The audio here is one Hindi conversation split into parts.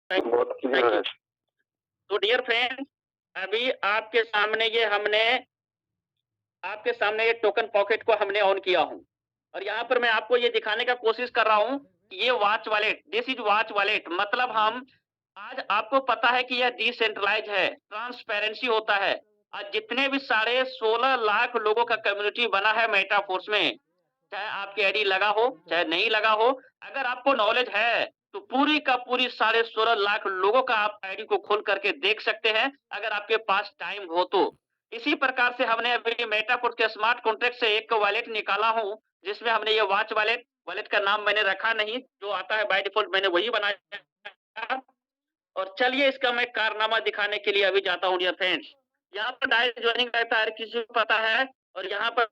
बहुत क्लियर थैंक है। यू। तो डियर फ्रेंड्स, अभी आपके सामने ये टोकन पॉकेट को हमने ऑन किया हूँ और यहाँ पर मैं आपको ये दिखाने का कोशिश कर रहा हूँ कि ये watch wallet, this is watch wallet, मतलब हम आज आपको पता है कि यह डिसेंट्रलाइज है, ट्रांसपेरेंसी होता है। आज जितने भी साढ़े 16 लाख लोगों का कम्युनिटी बना है मेटाफोर्स में, चाहे आपकी आईडी लगा हो, चाहे नहीं लगा हो, अगर आपको नॉलेज है, तो पूरी का पूरी साढ़े 16 लाख लोगों का आप आईडी को खोल करके देख सकते हैं, अगर आपके पास टाइम हो तो। इसी प्रकार से हमने अभी मेटाफोर्स के स्मार्ट कॉन्ट्रैक्ट से एक वॉलेट निकाला हूँ, जिसमें हमने ये वॉच वॉलेट, वॉलेट का नाम मैंने रखा नहीं, जो आता है बाय डिफ़ॉल्ट मैंने वही बनाया। और चलिए इसका मैं कारनामा दिखाने के लिए अभी जाता हूँ डियर फ्रेंड्स। यहाँ पर डायरेक्ट जॉइनिंग रहता है, हर किसी को पता है। और यहाँ पर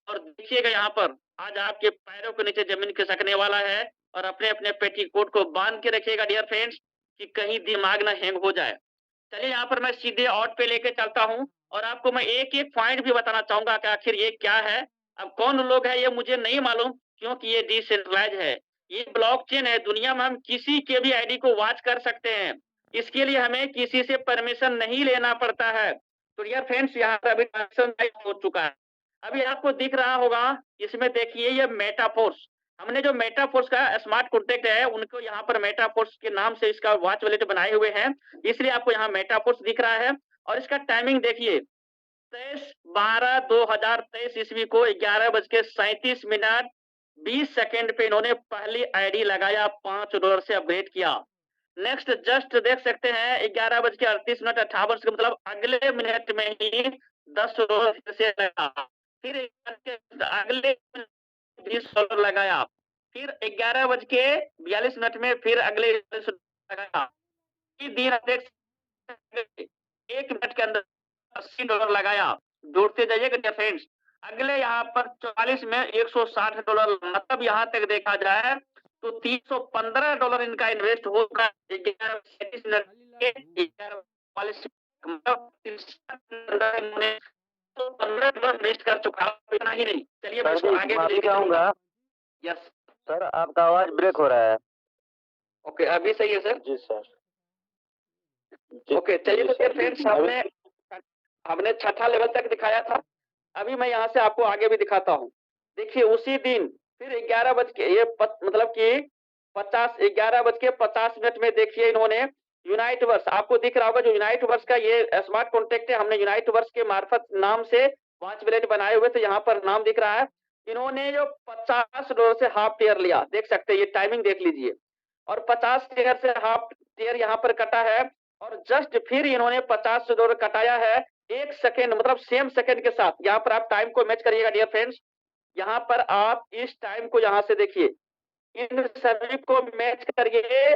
और देखिएगा यहाँ पर आज आपके पैरों के नीचे ज़मीन खिसकने वाला है और अपने-अपने पेटीकोट को बाँध के रखिएगा डियर फ्रेंड्स कि कहीं दिमाग ना हैंग हो जाए। चलिए यहाँ पर मैं सीधे ऑट पे लेके चलता हूँ और आपको मैं एक-एक पॉइंट भी बताना चाहूँगा कि आखिर ये क्या है? अब कौन लोग हैं ये मुझे नहीं मालूम क्योंकि ये डिसेंट्रलाइज़ है। ये ब्लॉकचेन है, दुनिया में हम किसी के भी आईडी को वॉच कर सकते हैं। इसके लिए हमें किसी से परमिशन नहीं लेना पड़ता है। तो डियर फ्रेंड्स यहाँ पर अभी ट्रांज़ैक्शन हो चुका है। अभी आपको दिख रहा होगा, इसमें देखिए ये मेटाफोर्स, हमने जो मेटाफोर्स का स्मार्ट कॉन्ट्रैक्ट है, उनको यहाँ पर मेटाफोर्स के नाम से इसका वॉच वॉलेट बनाए हुए हैं, इसलिए आपको यहाँ मेटाफोर्स दिख रहा है। और इसका टाइमिंग देखिए, 23/12/2023 ईस्वी को 11:37 पे इन्होंने पहली आईडी लगाया, $5 से अपग्रेड किया। नेक्स्ट जस्ट देख सकते हैं 11:38 मतलब अगले मिनट में ही $10 फिर से लगा। फिर अगले $20 लगाया। फिर 11:42 में फिर अगले लगाया। फिर दिन देख सकते हैं, 1 मिनट के अंदर $80 लगाया। जोड़ते जाइएगा डियर फ्रेंड्स। अगले यहाँ पर 44 में $160, मतलब यहाँ तक देखा जाए तो $315 इनका इन्वेस्ट होगा 11:37 मिनट के 11:42 मतलब इन्होंने तो $15 इन्वेस्ट कर चुका है, इतना ही नहीं। चलिए मैं सर इसको जी, आगे भी माफ़ी लेके चलूँगा। चाहूँगा। यस, सर, आपका आवाज़ ब्रेक हो रहा है। ओके अभी सही है सर? जी, सर। जी, ओके, चलिए जी, तो सर। फिर फ्रेंड्स अभी हमने छठा लेवल तक दिखाया था। अभी मैं यहाँ से आपको आगे भी दिखाता हूँ। देखिए उसी दिन फिर 11 बज के ये पत मतलब कि 11:50 में देखिए इन्होंने यूनाइट वर्स, आपको दिख रहा होगा जो यूनाइट वर्स का ये स्मार्ट कॉन्ट्रैक्ट है, हमने यूनाइट वर्स के मार्फत नाम से 5 वैलेट बनाए हुए थे, यहाँ पर नाम दिख रहा है। इन्होंने जो $50 से हाफ टेयर लिया, देख सकते हैं ये टाइमिंग देख लीजिए। और 50 टेयर से हाफ टेयर यहाँ पर कटा है और जस्ट फिर इन्होंने $50 कटाया है 1 सेकंड मतलब सेम सेकंड के साथ। यहाँ पर आप टाइम को मैच करिएगा डियर फ्रेंड्स। यहाँ पर आप इस टाइम को यहाँ से देखिए, इन सभी को मैच करिए।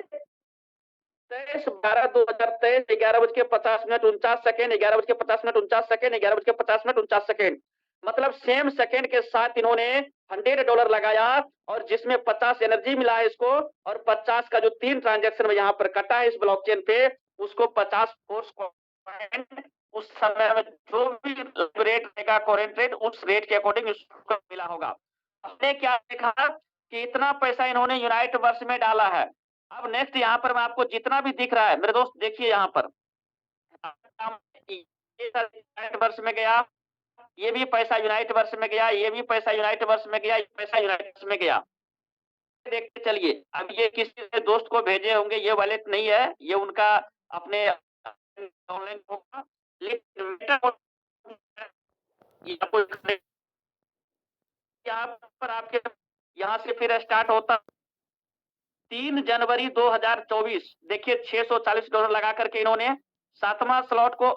23/12/2023 11:50 11:50 11:50 मतलब सेम सेकंड के साथ इन्होंने $100 लगाया और जिसमें 50 एनर्जी मिला है इसको और 50 का जो 3 ट्रांजैक्शन में यहाँ पर कटा है इस ब्लॉकचेन पे, उसको 50 फोर्स पॉइंट उस समय में जो भी रेट रहेगा करेंट रेट, उस रेट के अकॉर्डिंग उसको मिला होगा। हमने क्या देखा कि इतना पैसा इन्होंने यूनाइट वर्स में डाला है। अब नेक्स्ट यहाँ पर मैं आपको जितना भी दिख रहा है मेरे दोस्त देखिए यहाँ पर ये यूनाइट वर्स में गया, ये भी पैसा यूनाइट वर्स में गया, ये भी पैसा यूनाइट वर्स में गया, ये पैसा यूनाइट वर्स में गया। देखते चलिए, अब ये किसी ने दोस्त को भेजे होंगे, ये वॉलेट नहीं है, ये उनका अपने ऑनलाइन होगा, लेकिन यहाँ पर आपके यहाँ से फिर स्टार्ट होता 3 जनवरी 2024 देखिए $640 लगा करके इन्होंने 8वां स्लॉट को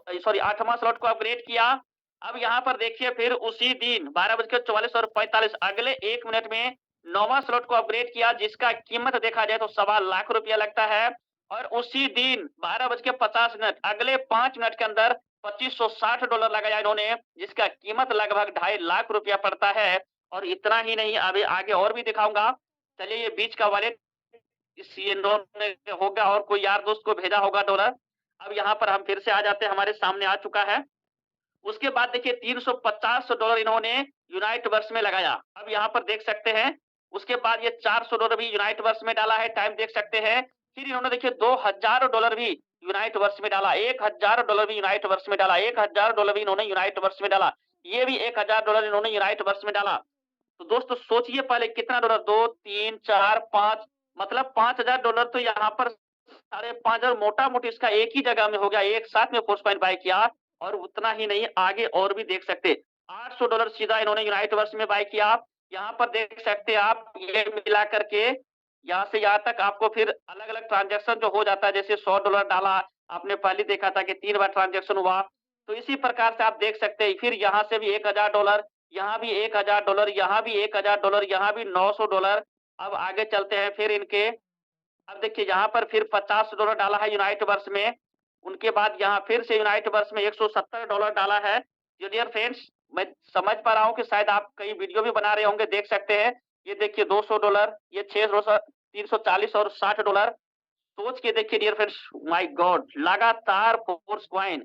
अपग्रेड किया। अब यहाँ पर देखिए फिर उसी दिन 12:44 अगले 1 मिनट में 9वां स्लॉट को अपग्रेड किया जिसका कीमत देखा जाए तो सवा लाख रुपया लगता है। और उसी दिन 12:50 अगले 5 मिनट के अंदर $2560 लगाया इन्होंने जिसका कीमत लगभग 2.5 लाख रुपया पड़ता है। और इतना ही नहीं अभी आगे और भी दिखाऊंगा। चलिए ये बीच का वॉलेट इसी इन्होंने होगा और कोई यार दोस्त को भेजा होगा डॉलर। अब यहाँ पर हम फिर से आ जाते हैं, हमारे सामने आ चुका है। उसके बाद देखिए $350 इन्होंने यूनाइट वर्स में लगाया। अब यहाँ पर देख सकते हैं, उसके बाद ये $400 भी यूनाइट वर्स में डाला है। टाइम देख सकते हैं फिर इन्होंने देखिए $2000 भी यूनाइट वर्ष में डाला, $1000 भी यूनाइट वर्ष में डाला, $1000 भी इन्होंने यूनाइट वर्ष में डाला, ये भी $1000 इन्होंने यूनाइट वर्ष में डाला। तो दोस्तों सोचिए पहले कितना डॉलर 2, 3, 4, 5 मतलब $5000 तो यहाँ पर 5,500 मोटा-मोटी इसका एक ही जगह में हो गया, एक साथ में फोर्स कॉइन बाय किया और उतना ही नहीं आगे और भी देख सकते $800 सीधा इन्होंने यूनाइट वर्ष में बाय किया। यहाँ पर देख सकते हैं आप ये मिला करके यहाँ से यहाँ तक आपको फिर अलग-अलग ट्रांज़ैक्शन जो हो जाता है जैसे $100 डाला, आपने पहले देखा था कि 3 बार ट्रांज़ैक्शन हुआ। तो इसी प्रकार से आप देख सकते हैं फिर यहाँ से भी $1000, यहाँ भी $1000, यहाँ भी $1000, यहाँ भी $900। अब आगे चलते हैं फिर इनके अब देखिए यहाँ पर फिर $50 डाला है यूनाइट वर्ष में, उनके बाद यहाँ फिर से यूनाइट वर्ष में $170 डाला है। जो डियर फ्रेंड्स मैं समझ पा रहा हूँ कि शायद आप कई वीडियो भी बना रहे होंगे, देख सकते हैं। ये देखिए $200, ये 600 340 और $60। सोच के देखिए डियर फ्रेंड्स माय गॉड लगातार फोर्स कॉइन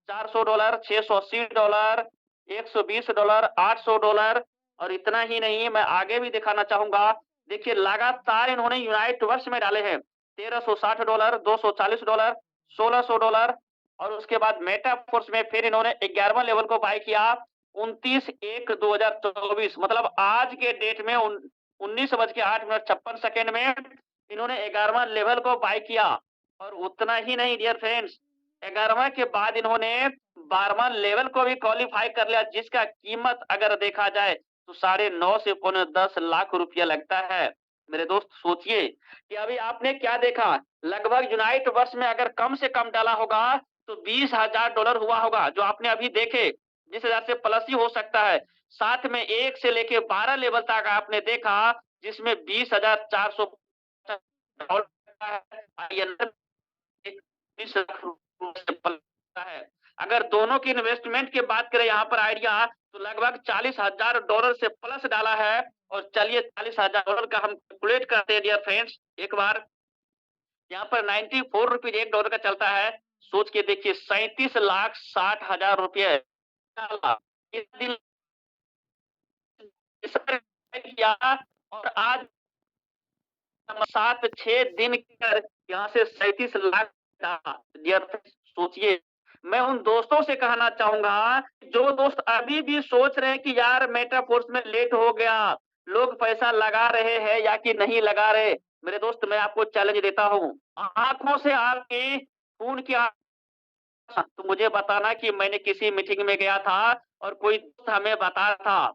$400, $680, $120, $800 और इतना ही नहीं मैं आगे भी दिखाना चाहूँगा। देखिए लगातार इन्होंने यूनाइट वर्ष में डाले हैं $1360, $240, $1600 और उसके बाद मेटाफोर्स में फिर इन्होंने 11वां लेवल को बाय किया 29/1/2024 मतलब आज के डेट में 19:08:56 में इन्होंने 11वां लेवल को बाय किया और उतना ही नहीं डियर फ्रेंड्स 11वां के बाद इन्होंने 12वां लेवल को भी क्वालीफाई कर लिया जिसका कीमत अगर देखा जाए तो 9.5 से पौने 10 लाख रुपया लगता है। मेरे दोस्त सोचिए कि अभी आपने क्या देखा लगभग यूनाइट वर्ष में अगर कम से कम डाला होगा तो $20,000 हुआ होगा जो आपने अभी देखे 20,000 से प्लस ही हो सकता है। साथ में 1 से लेके 12 लेवल तक आपने देखा जिसमें 20,400 20 लाख है। अगर दोनों की इन्वेस्टमेंट की बात करें यहाँ पर आइडिया तो लगभग $40,000 से प्लस डाला है और चलिए $40,000 का हम कैलकुलेट करते हैं डियर फ्रेंड्स एक बार यहाँ पर 94 रुपीज $1 का चलता है सोच के देखिए 37,60,000 रुपये इस दिन किया और आज 7-6 दिन कर यहाँ से 37 लाख डियर सोचिए मैं उन दोस्तों से कहना चाहूंगा जो दोस्त अभी भी सोच रहे हैं कि यार मेटाफोर्स में लेट हो गया लोग पैसा लगा रहे हैं या कि नहीं लगा रहे मेरे दोस्त मैं आपको चैलेंज देता हूँ आंखों से आपकी खून की तो मुझे बताना कि मैंने किसी मीटिंग में गया था और कोई दोस्त हमें बता था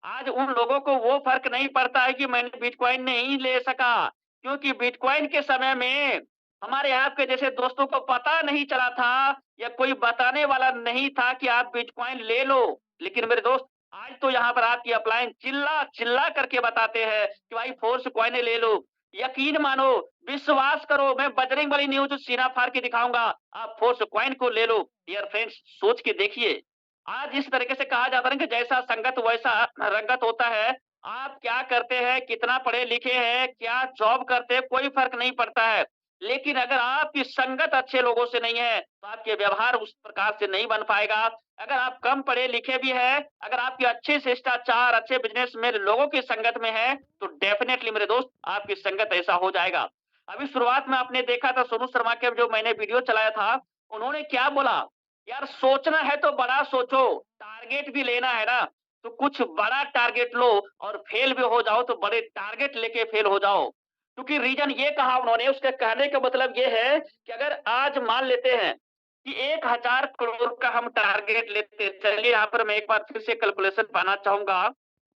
आज उन लोगों को वो फर्क नहीं पड़ता है कि मैंने बिटकॉइन नहीं ले सका क्योंकि बिटकॉइन के समय में हमारे आपके जैसे दोस्तों को पता नहीं चला था या कोई बताने वाला नहीं था कि आप बिटकॉइन ले लो लेकिन मेरे दोस्त आज तो यहाँ पर आपकी अपलाइन चिल्ला चिल्ला करके बताते हैं कि भाई फोर्स कॉइन ले लो यकीन मानो विश्वास करो मैं बजरंगबली न्यूज सीना फाड़ के दिखाऊंगा आप फोर्स कॉइन को ले लो डियर फ्रेंड्स सोच के देखिए आज इस तरीके से कहा जाता है कि जैसा संगत वैसा रंगत होता है आप क्या करते हैं कितना पढ़े लिखे हैं क्या जॉब करते हैं कोई फर्क नहीं पड़ता है लेकिन अगर आपकी संगत अच्छे लोगों से नहीं है तो आपके व्यवहार उस प्रकार से नहीं बन पाएगा अगर आप कम पढ़े लिखे भी हैं अगर आपके अच्छे शिष्टाचार अच्छे बिजनेस में लोगों की संगत में है तो डेफिनेटली मेरे दोस्त आपकी संगत ऐसा हो जाएगा अभी शुरुआत में आपने देखा था सोनू शर्मा के जो मैंने वीडियो चलाया था उन्होंने क्या बोला यार सोचना है तो बड़ा सोचो टारगेट भी लेना है ना तो कुछ बड़ा टारगेट लो और फेल भी हो जाओ तो बड़े टारगेट लेके फेल हो जाओ क्योंकि रीजन ये कहा उन्होंने उसके कहने का मतलब ये है कि अगर आज मान लेते हैं कि 1,000 करोड़ का हम टारगेट लेते हैं चलिए यहाँ पर मैं एक बार फिर से कैलकुलेशन पाना चाहूंगा